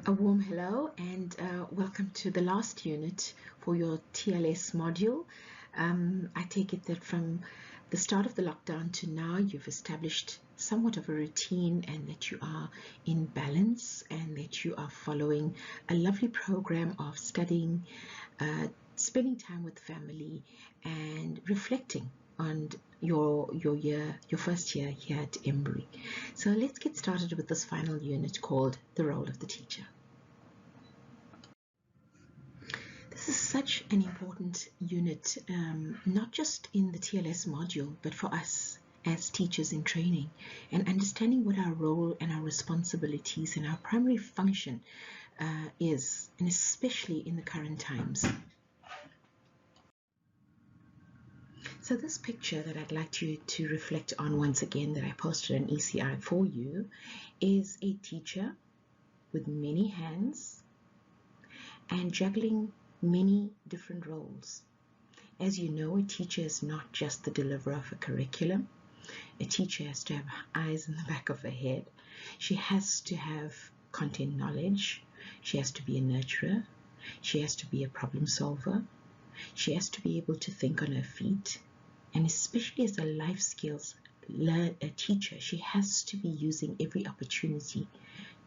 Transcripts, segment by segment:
A warm hello and welcome to the last unit for your TLS module. I take it that from the start of the lockdown to now you've established somewhat of a routine and that you are in balance and that you are following a lovely program of studying, spending time with family and reflecting on your first year here at Embry. So let's get started with this final unit called the role of the teacher. This is such an important unit, not just in the TLS module, but for us as teachers in training, and understanding what our role and our responsibilities and our primary function is, and especially in the current times. So this picture that I'd like you to reflect on once again, that I posted on ECI for you, is a teacher with many hands and juggling many different roles. As you know, a teacher is not just the deliverer of a curriculum. A teacher has to have eyes in the back of her head. She has to have content knowledge. She has to be a nurturer. She has to be a problem solver. She has to be able to think on her feet. And especially as a life skills teacher, she has to be using every opportunity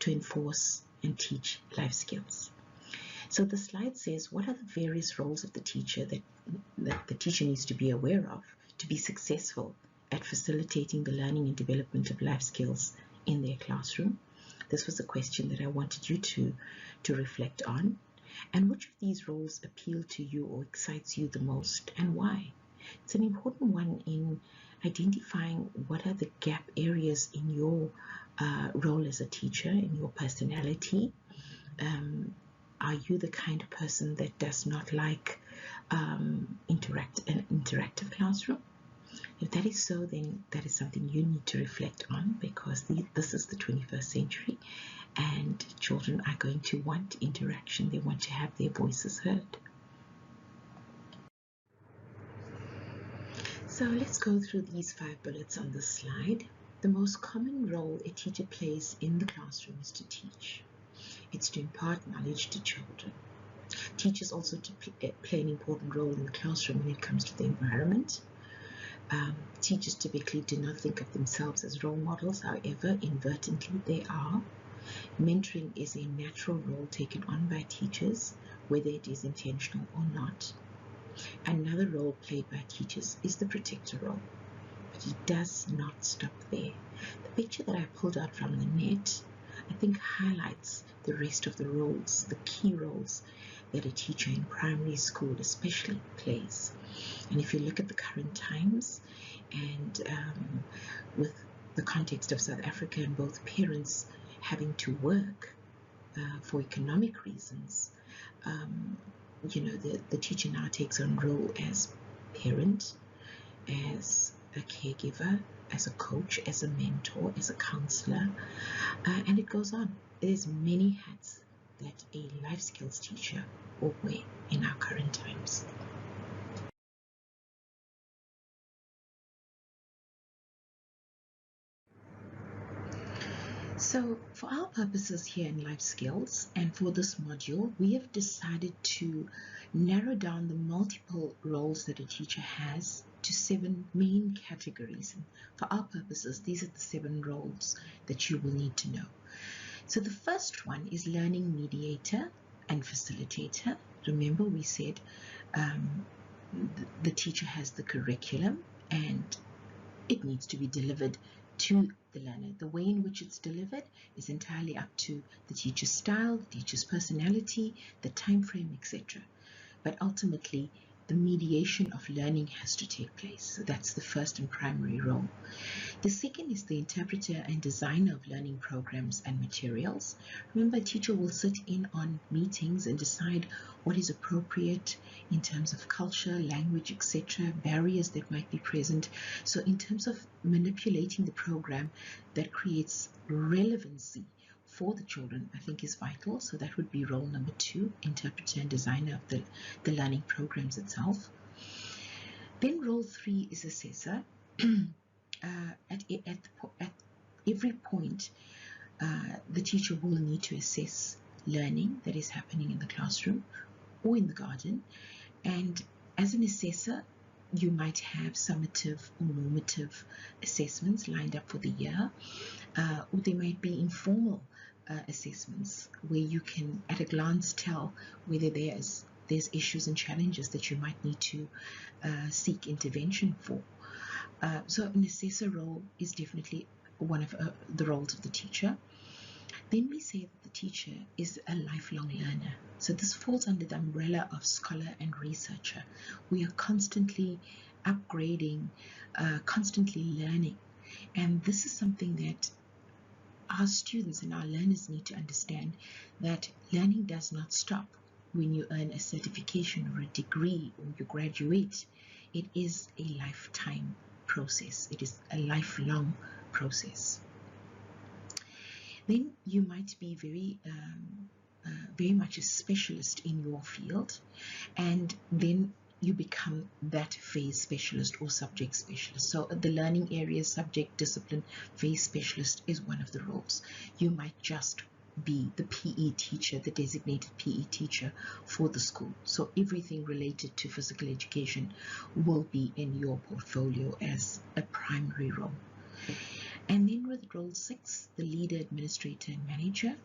to enforce and teach life skills. So the slide says, what are the various roles of the teacher that the teacher needs to be aware of to be successful at facilitating the learning and development of life skills in their classroom? This was a question that I wanted you to reflect on. And which of these roles appeal to you or excites you the most, and why? It's an important one in identifying what are the gap areas in your role as a teacher, in your personality. Are you the kind of person that does not like an interactive classroom? If that is so, then that is something you need to reflect on, because this is the 21st century and children are going to want interaction. They want to have their voices heard. So let's go through these 5 bullets on this slide. The most common role a teacher plays in the classroom is to teach. It's to impart knowledge to children. Teachers also play an important role in the classroom when it comes to the environment. Teachers typically do not think of themselves as role models, however, inadvertently they are. Mentoring is a natural role taken on by teachers, whether it is intentional or not. Another role played by teachers is the protector role, but it does not stop there. The picture that I pulled out from the net, I think, highlights the rest of the roles, the key roles that a teacher in primary school especially plays. And if you look at the current times and with the context of South Africa and both parents having to work for economic reasons, the teacher now takes on role as parent, as a caregiver, as a coach, as a mentor, as a counselor, and it goes on. There's many hats that a life skills teacher will wear in our current times. So for our purposes here in life skills and for this module, we have decided to narrow down the multiple roles that a teacher has to 7 main categories. And for our purposes, these are the 7 roles that you will need to know. So the first one is learning mediator and facilitator. Remember, we said the teacher has the curriculum and it needs to be delivered to the learner. The way in which it's delivered is entirely up to the teacher's style, the teacher's personality, the time frame, etc. But ultimately, the mediation of learning has to take place. So that's the first and primary role. The second is the interpreter and designer of learning programs and materials. Remember, a teacher will sit in on meetings and decide what is appropriate in terms of culture, language, etc., barriers that might be present. So in terms of manipulating the program that creates relevancy for the children, I think is vital. So that would be role number 2, interpreter and designer of the learning programs itself. Then role 3 is assessor. At every point, the teacher will need to assess learning that is happening in the classroom or in the garden. And as an assessor, you might have summative or normative assessments lined up for the year, or there might be informal assessments where you can at a glance tell whether there's issues and challenges that you might need to seek intervention for. So an assessor role is definitely one of the roles of the teacher. Then we say that the teacher is a lifelong learner. So this falls under the umbrella of scholar and researcher. We are constantly upgrading, constantly learning. And this is something that our students and our learners need to understand, that learning does not stop when you earn a certification or a degree or you graduate. It is a lifetime process. It is a lifelong process. Then you might be very much a specialist in your field, and then you become that phase specialist or subject specialist. So the learning area, subject, discipline, phase specialist is one of the roles. You might just be the PE teacher, the designated PE teacher for the school. So everything related to physical education will be in your portfolio as a primary role. And then with role 6, the leader, administrator, and manager.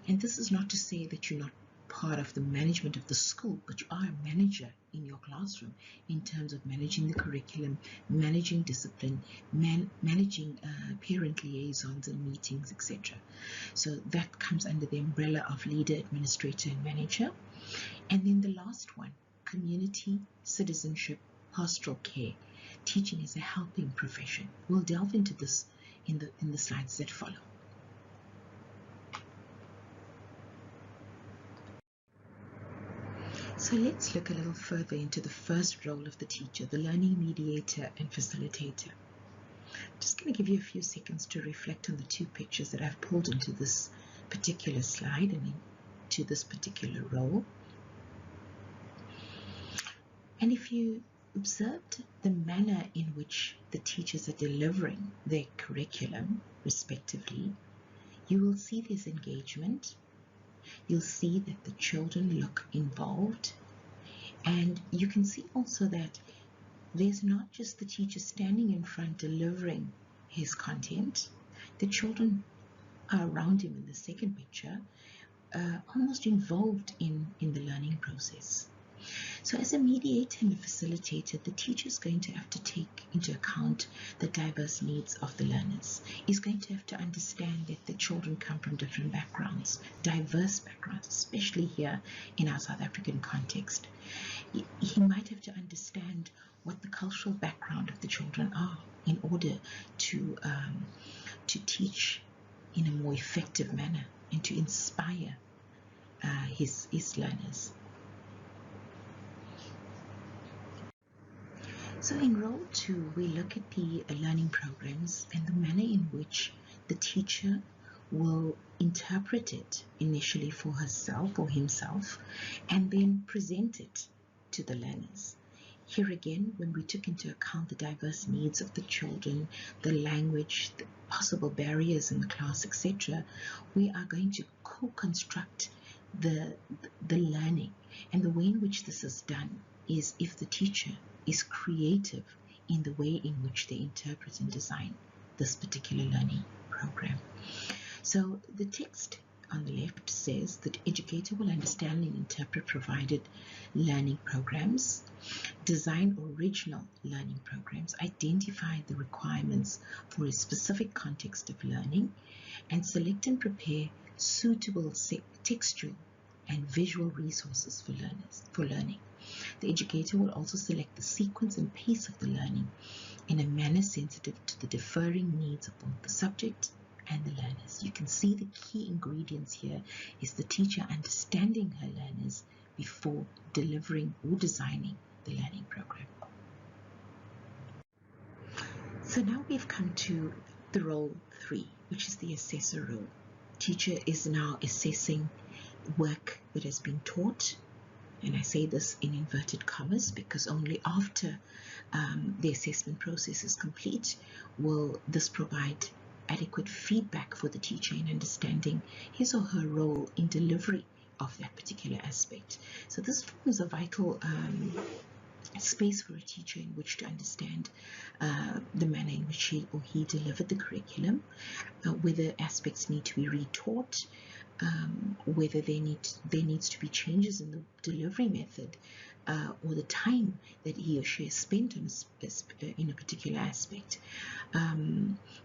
And this is not to say that you're not part of the management of the school, but you are a manager in your classroom in terms of managing the curriculum, managing discipline, managing parent liaisons and meetings, etc. So that comes under the umbrella of leader, administrator, and manager. And then the last one, community, citizenship, pastoral care. Teaching is a helping profession. We'll delve into this in the slides that follow. So let's look a little further into the first role of the teacher, the learning mediator and facilitator. I'm just going to give you a few seconds to reflect on the two pictures that I've pulled into this particular slide and into this particular role. And if you observed the manner in which the teachers are delivering their curriculum, respectively, you will see there's engagement. You'll see that the children look involved. And you can see also that there's not just the teacher standing in front delivering his content. The children are around him in the second picture, almost involved in the learning process. So as a mediator and a facilitator, the teacher is going to have to take into account the diverse needs of the learners. He's going to have to understand that the children come from different backgrounds, diverse backgrounds, especially here in our South African context. He might have to understand what the cultural background of the children are in order to teach in a more effective manner and to inspire his learners. So in role 2, we look at the learning programs and the manner in which the teacher will interpret it initially for herself or himself and then present it to the learners. Here again, when we took into account the diverse needs of the children, the language, the possible barriers in the class, etc., we are going to co-construct the learning. And the way in which this is done is if the teacher is creative in the way in which they interpret and design this particular learning program. So the text on the left says that educator will understand and interpret provided learning programs, design original learning programs, identify the requirements for a specific context of learning, and select and prepare suitable textual and visual resources for learning. The educator will also select the sequence and pace of the learning in a manner sensitive to the differing needs of both the subject and the learners. You can see the key ingredients here is the teacher understanding her learners before delivering or designing the learning program. So now we've come to the role 3, which is the assessor role. Teacher is now assessing work that has been taught. And I say this in inverted commas because only after the assessment process is complete will this provide adequate feedback for the teacher in understanding his or her role in delivery of that particular aspect. So this forms a vital space for a teacher in which to understand the manner in which she or he delivered the curriculum, whether aspects need to be retaught, whether there needs to be changes in the delivery method, or the time that he or she has spent on in a particular aspect.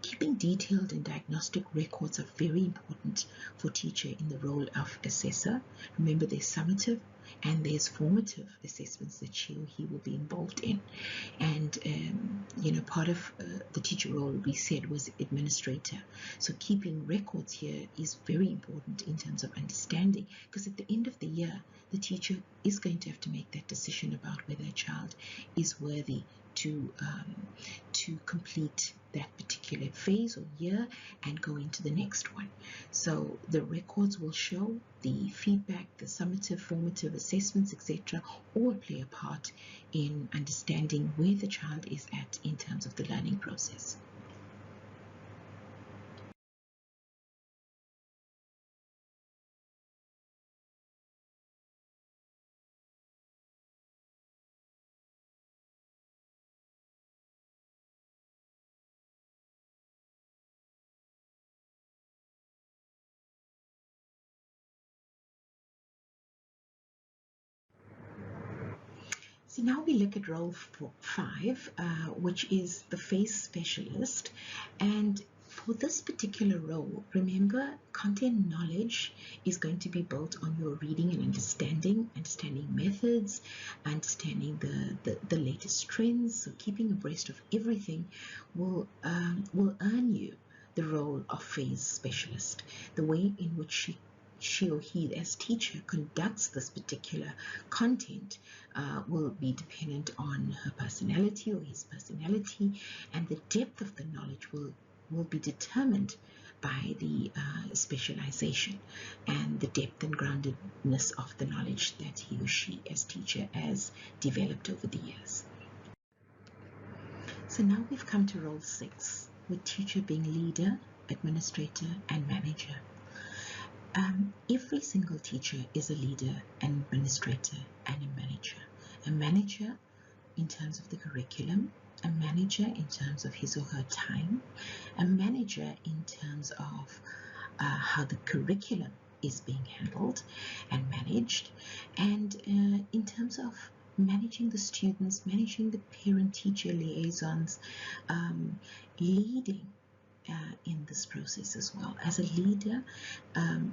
Keeping detailed and diagnostic records are very important for teacher in the role of assessor. Remember, there's summative and there's formative assessments that she or he will be involved in. And, part of the teacher role we said was administrator. So keeping records here is very important in terms of understanding, because at the end of the year, the teacher is going to have to make that decision about whether a child is worthy to complete that particular phase or year and go into the next one. So the records will show the feedback, the summative, formative assessments, etc., all play a part in understanding where the child is at in terms of the learning process. So now we look at role 5, which is the phase specialist. And for this particular role, remember, content knowledge is going to be built on your reading and understanding methods, understanding the latest trends. So keeping abreast of everything will earn you the role of phase specialist. The way in which she or he as teacher conducts this particular content will be dependent on her personality or his personality, and the depth of the knowledge will be determined by the specialization and the depth and groundedness of the knowledge that he or she as teacher has developed over the years. So now we've come to role 6, with teacher being leader, administrator, and manager. Every single teacher is a leader, an administrator, and a manager. A manager in terms of the curriculum, a manager in terms of his or her time, a manager in terms of how the curriculum is being handled and managed, and in terms of managing the students, managing the parent-teacher liaisons, leading in this process as well. As a leader,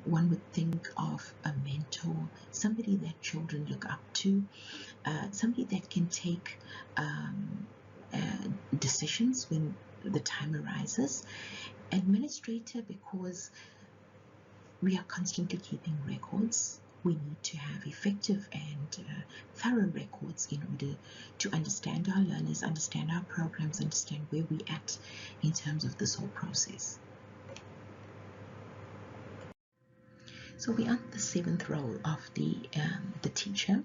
one would think of a mentor, somebody that children look up to, somebody that can take decisions when the time arises. Administrator, because we are constantly keeping records. We need to have effective and thorough records in order to understand our learners, understand our programs, understand where we're at in terms of this whole process. So we're on the 7th role of the teacher,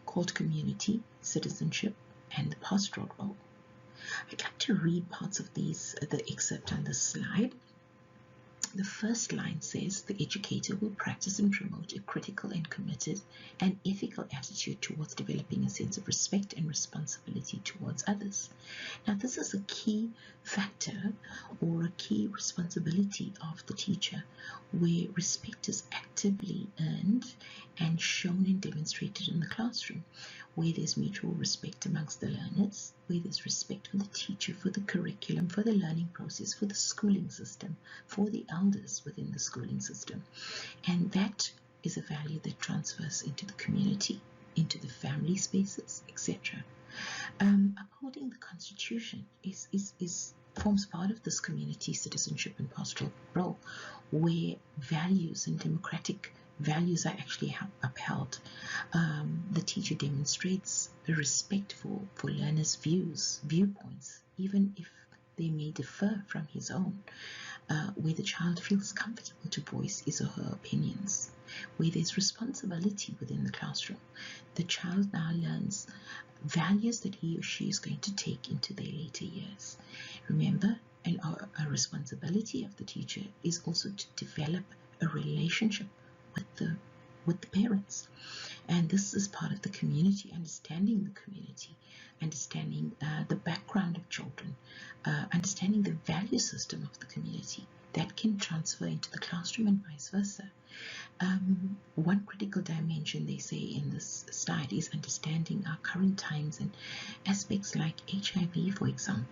called community, citizenship, and the pastoral role. I'd like to read parts of the excerpt on this slide. The first line says, the educator will practice and promote a critical and committed and ethical attitude towards developing a sense of respect and responsibility towards others. Now, this is a key factor or a key responsibility of the teacher, where respect is actively earned and shown and demonstrated in the classroom, where there's mutual respect amongst the learners, where there's respect for the teacher, for the curriculum, for the learning process, for the schooling system, for the elders within the schooling system. And that is a value that transfers into the community, into the family spaces, etc. Upholding the Constitution forms part of this community, citizenship, and pastoral role, where values and democratic values are actually upheld. The teacher demonstrates a respect for learners' viewpoints, even if they may differ from his own, where the child feels comfortable to voice his or her opinions, where there's responsibility within the classroom. The child now learns values that he or she is going to take into their later years. Remember, a responsibility of the teacher is also to develop a relationship with the with the parents. And this is part of the community, understanding the community, understanding the background of children, understanding the value system of the community that can transfer into the classroom and vice versa. One critical dimension they say in this slide is understanding our current times, and aspects like HIV, for example,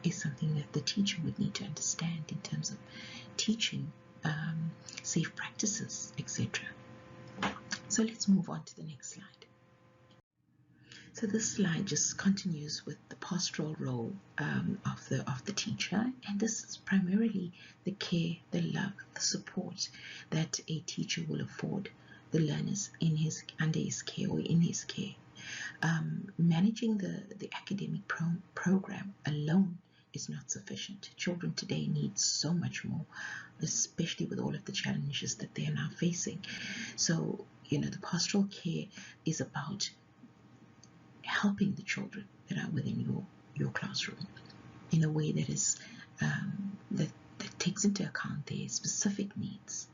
is something that the teacher would need to understand in terms of teaching safe practices, etc. So let's move on to the next slide. So this slide just continues with the pastoral role of the teacher, and this is primarily the care, the love, the support that a teacher will afford the learners under his care or in his care. Managing the academic program alone is not sufficient. Children today need so much more, especially with all of the challenges that they are now facing. So, the pastoral care is about helping the children that are within your classroom in a way that is that takes into account their specific needs